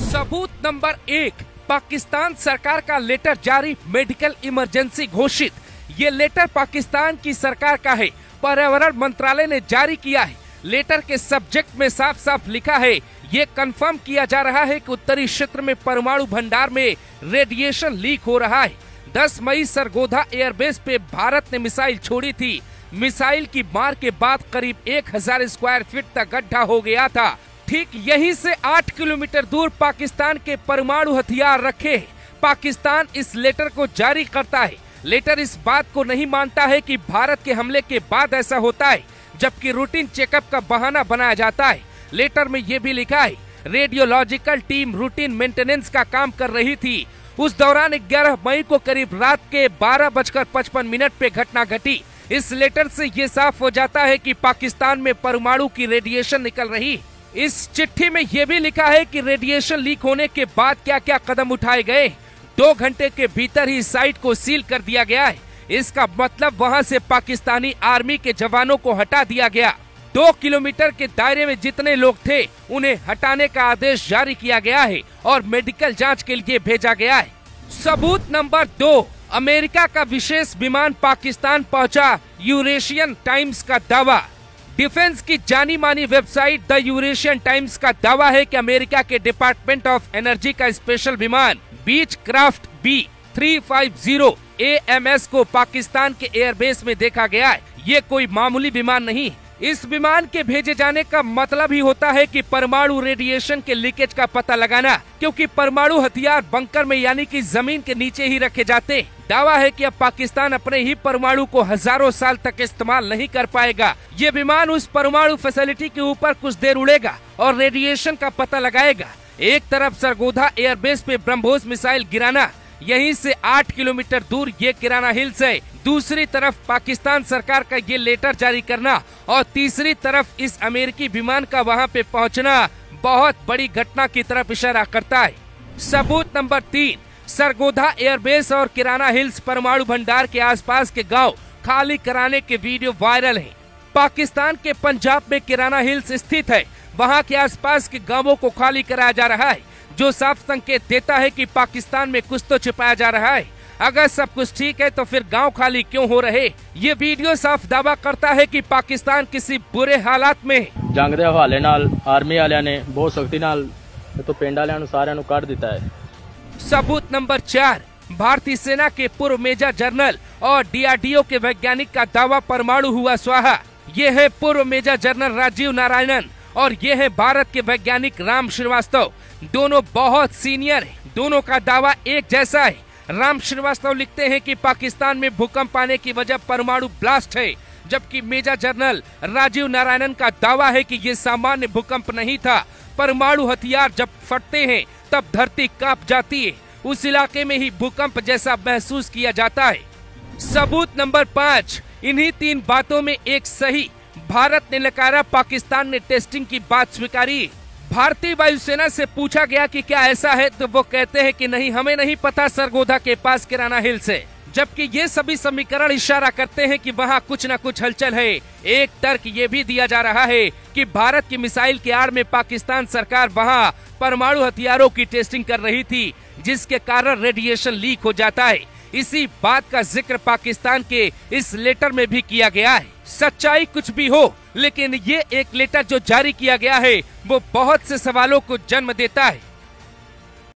सबूत नंबर 1, पाकिस्तान सरकार का लेटर जारी, मेडिकल इमरजेंसी घोषित। ये लेटर पाकिस्तान की सरकार का है, पर्यावरण मंत्रालय ने जारी किया है। लेटर के सब्जेक्ट में साफ साफ लिखा है, ये कंफर्म किया जा रहा है कि उत्तरी क्षेत्र में परमाणु भंडार में रेडिएशन लीक हो रहा है। 10 मई सरगोधा एयरबेस पे भारत ने मिसाइल छोड़ी थी। मिसाइल की मार के बाद करीब 1000 स्क्वायर फीट तक गड्ढा हो गया था। ठीक यहीं से 8 किलोमीटर दूर पाकिस्तान के परमाणु हथियार रखे हैं। पाकिस्तान इस लेटर को जारी करता है। लेटर इस बात को नहीं मानता है कि भारत के हमले के बाद ऐसा होता है, जबकि रूटीन चेकअप का बहाना बनाया जाता है। लेटर में ये भी लिखा है, रेडियोलॉजिकल टीम रूटीन मेंटेनेंस का काम कर रही थी। उस दौरान 11 मई को करीब रात के 12:55 पे घटना घटी। इस लेटर से ये साफ हो जाता है कि पाकिस्तान में परमाणु की रेडिएशन निकल रही है। इस चिट्ठी में ये भी लिखा है कि रेडिएशन लीक होने के बाद क्या क्या कदम उठाए गए। 2 घंटे के भीतर ही साइट को सील कर दिया गया है। इसका मतलब वहां से पाकिस्तानी आर्मी के जवानों को हटा दिया गया। 2 किलोमीटर के दायरे में जितने लोग थे उन्हें हटाने का आदेश जारी किया गया है और मेडिकल जांच के लिए भेजा गया है। सबूत नंबर 2, अमेरिका का विशेष विमान पाकिस्तान पहुंचा, यूरेशियन टाइम्स का दावा। डिफेंस की जानी मानी वेबसाइट द यूरेशियन टाइम्स का दावा है कि अमेरिका के डिपार्टमेंट ऑफ एनर्जी का स्पेशल विमान बीचक्राफ्ट B-350 AMS को पाकिस्तान के एयरबेस में देखा गया है। ये कोई मामूली विमान नहीं। इस विमान के भेजे जाने का मतलब ही होता है कि परमाणु रेडिएशन के लीकेज का पता लगाना, क्योंकि परमाणु हथियार बंकर में यानी कि जमीन के नीचे ही रखे जाते। दावा है कि अब पाकिस्तान अपने ही परमाणु को हजारों साल तक इस्तेमाल नहीं कर पाएगा। ये विमान उस परमाणु फैसिलिटी के ऊपर कुछ देर उड़ेगा और रेडिएशन का पता लगाएगा। एक तरफ सरगोधा एयरबेस पे ब्रह्मोस मिसाइल गिराना, यहीं से 8 किलोमीटर दूर ये किराना हिल्स है। दूसरी तरफ पाकिस्तान सरकार का ये लेटर जारी करना और तीसरी तरफ इस अमेरिकी विमान का वहां पे पहुंचना बहुत बड़ी घटना की तरफ इशारा करता है। सबूत नंबर 3, सरगोधा एयरबेस और किराना हिल्स परमाणु भंडार के आसपास के गांव खाली कराने के वीडियो वायरल हैं। पाकिस्तान के पंजाब में किराना हिल्स स्थित है। वहां के आसपास के गांवों को खाली कराया जा रहा है, जो साफ संकेत देता है कि पाकिस्तान में कुछ तो छिपाया जा रहा है। अगर सब कुछ ठीक है तो फिर गांव खाली क्यों हो रहे? ये वीडियो साफ दावा करता है कि पाकिस्तान किसी बुरे हालात में है। जंग दे हवाले नाल आर्मी वालियां ने बहुत सख्ती नाल तो पिंड वालियां नूं सारियां नूं कढ दिता है। सबूत नंबर 4, भारतीय सेना के पूर्व मेजर जनरल और DRDO के वैज्ञानिक का दावा, परमाणु हुआ स्वाहा। ये है पूर्व मेजर जनरल राजीव नारायणन और ये है भारत के वैज्ञानिक राम श्रीवास्तव। दोनों बहुत सीनियर हैं। दोनों का दावा एक जैसा है। राम श्रीवास्तव लिखते हैं कि पाकिस्तान में भूकंप आने की वजह परमाणु ब्लास्ट है, जबकि मेजर जनरल राजीव नारायणन का दावा है कि ये सामान्य भूकंप नहीं था। परमाणु हथियार जब फटते हैं तब धरती कांप जाती है। उस इलाके में ही भूकंप जैसा महसूस किया जाता है। सबूत नंबर 5, इन्हीं 3 बातों में एक सही। भारत ने नकारा, पाकिस्तान ने टेस्टिंग की बात स्वीकारी। भारतीय वायुसेना से पूछा गया कि क्या ऐसा है, तो वो कहते हैं कि नहीं, हमें नहीं पता सरगोधा के पास किराना हिल्स है। जबकि ये सभी समीकरण इशारा करते हैं कि वहाँ कुछ न कुछ हलचल है। एक तर्क ये भी दिया जा रहा है कि भारत की मिसाइल के आड़ में पाकिस्तान सरकार वहाँ परमाणु हथियारों की टेस्टिंग कर रही थी, जिसके कारण रेडिएशन लीक हो जाता है। इसी बात का जिक्र पाकिस्तान के इस लेटर में भी किया गया है। सच्चाई कुछ भी हो, लेकिन ये एक लेटर जो जारी किया गया है वो बहुत से सवालों को जन्म देता है।